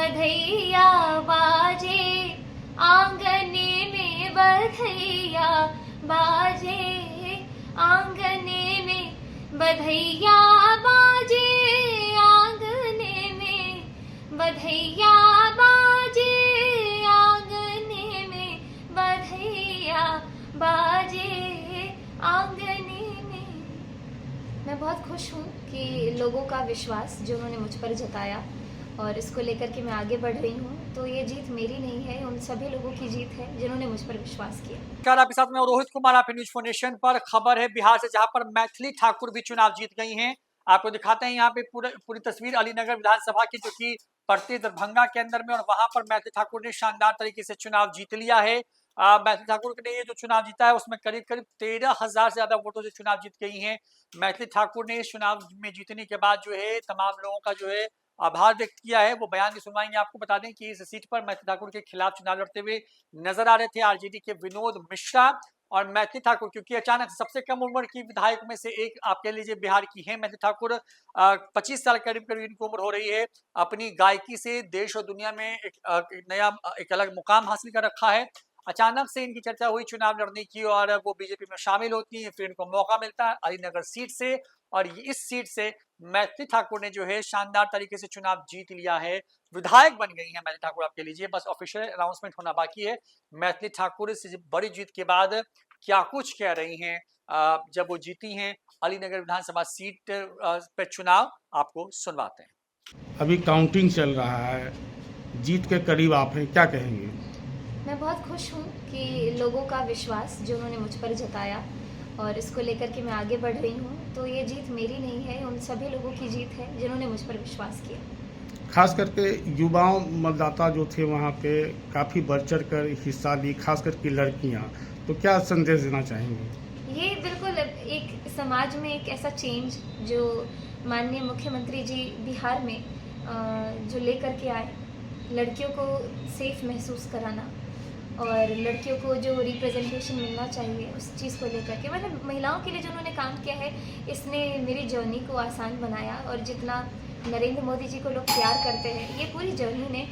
बधैया बाजे, आंगने में बधैया बाजे, आंगने में बधैया बाजे, आंगने में बधैया बाजे, आंगने में बधैया बाजे, आंगने में। मैं बहुत खुश हूँ कि लोगों का विश्वास जो उन्होंने मुझ पर जताया और इसको लेकर के मैं आगे बढ़ रही हूँ, तो ये जीत मेरी नहीं है, उन सभी लोगों की जीत है जिन्होंने मुझ पर विश्वास किया। नमस्कार, आपके साथ मैं रोहित कुमार, आप न्यूज फॉर नेशन पर। खबर है बिहार से, जहां पर मैथिली ठाकुर भी चुनाव जीत गई हैं। आपको दिखाते हैं यहाँ पे पूरी तस्वीर अलीनगर विधानसभा की, जो कि पड़ती है दरभंगा के अंदर में, और वहां पर मैथिली ठाकुर ने शानदार तरीके से चुनाव जीत लिया है। मैथिली ठाकुर ने ये जो चुनाव जीता है उसमें करीब करीब 13,000 से ज्यादा वोटों से चुनाव जीत गई हैं। मैथिली ठाकुर ने इस चुनाव में जीतने के बाद जो है तमाम लोगों का जो है आभार व्यक्त किया है। वो बयान भी सुनवाएंगे। आपको बता दें कि इस सीट पर मैथिली ठाकुर के खिलाफ चुनाव लड़ते हुए नजर आ रहे थे आरजेडी के विनोद मिश्रा और मैथिली ठाकुर, क्योंकि अचानक सबसे कम उम्र की विधायक में से एक आप कह लीजिए बिहार की है मैथिली ठाकुर। 25 साल करीब करीब इनकी उम्र हो रही है। अपनी गायकी से देश और दुनिया में एक नया एक अलग मुकाम हासिल कर रखा है। अचानक से इनकी चर्चा हुई चुनाव लड़ने की और वो बीजेपी में शामिल होती है। फिर इनको मौका मिलता है अलीनगर सीट से, और इस सीट से मैथिली ठाकुर ने जो है शानदार तरीके से चुनाव जीत लिया है। विधायक बन गई है मैथिली ठाकुर, आप कह लीजिए। बस ऑफिशियल अनाउंसमेंट होना बाकी है। मैथिली ठाकुर इस बड़ी जीत के बाद क्या कुछ कह रही हैं जब वो जीती हैं अलीनगर विधानसभा सीट पे चुनाव, आपको सुनवाते हैं। अभी काउंटिंग चल रहा है, जीत के करीब आप हैं, क्या कहेंगे? मैं बहुत खुश हूँ कि लोगों का विश्वास जो उन्होंने मुझ पर जताया और इसको लेकर के मैं आगे बढ़ रही हूँ, तो ये जीत मेरी नहीं है, उन सभी लोगों की जीत है जिन्होंने मुझ पर विश्वास किया। खास करके युवाओं मतदाता जो थे वहाँ पे काफ़ी बढ़ चढ़ कर हिस्सा ली, खास करके लड़कियाँ, तो क्या संदेश देना चाहेंगे? ये बिल्कुल एक समाज में एक ऐसा चेंज जो माननीय मुख्यमंत्री जी बिहार में जो लेकर के आए, लड़कियों को सेफ महसूस कराना और लड़कियों को जो रिप्रेजेंटेशन मिलना चाहिए उस चीज़ को लेकर के, मतलब महिलाओं के लिए जो उन्होंने काम किया है, इसने मेरी जर्नी को आसान बनाया। और जितना नरेंद्र मोदी जी को लोग प्यार करते हैं, ये पूरी जर्नी में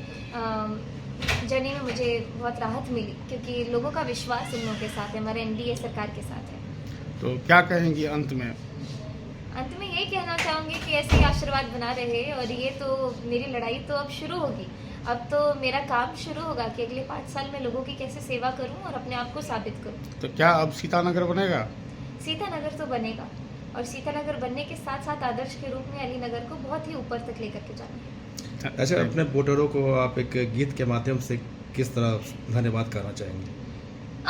मुझे बहुत राहत मिली, क्योंकि लोगों का विश्वास इन लोगों के साथ है, हमारे एनडीए सरकार के साथ है। तो क्या कहेंगी अंत में? अंत में यही कहना चाहूँगी कि ऐसे ही आशीर्वाद बना रहे, और ये तो मेरी लड़ाई तो अब शुरू होगी। अब तो मेरा काम शुरू होगा कि अगले 5 साल में लोगों की कैसे सेवा करूं और अपने आप को साबित करूं। तो क्या अब सीतानगर बनेगा? सीतानगर तो बनेगा, और सीतानगर बनने के साथ साथ आदर्श के रूप में अलीनगर को बहुत ही ऊपर तक लेकर के जाना है। अच्छा, अपने वोटरों को आप एक गीत के माध्यम से किस तरह धन्यवाद करना चाहेंगे?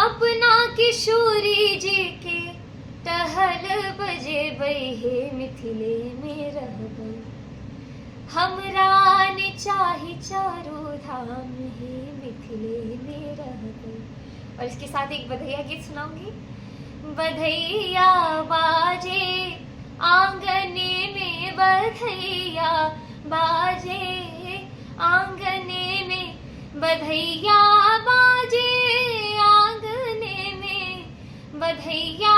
अपना किशोरी जी के टहल बजे बहे मिथिले में रह गई, हमरा ने चाही चारों धाम ही मिथिले में रह गई। और इसके साथ एक बधैया गीत सुनाऊंगी। बधैया बाजे, आंगने में बधैया बाजे, आंगने में बधैया बाजे, आंगने में बधैया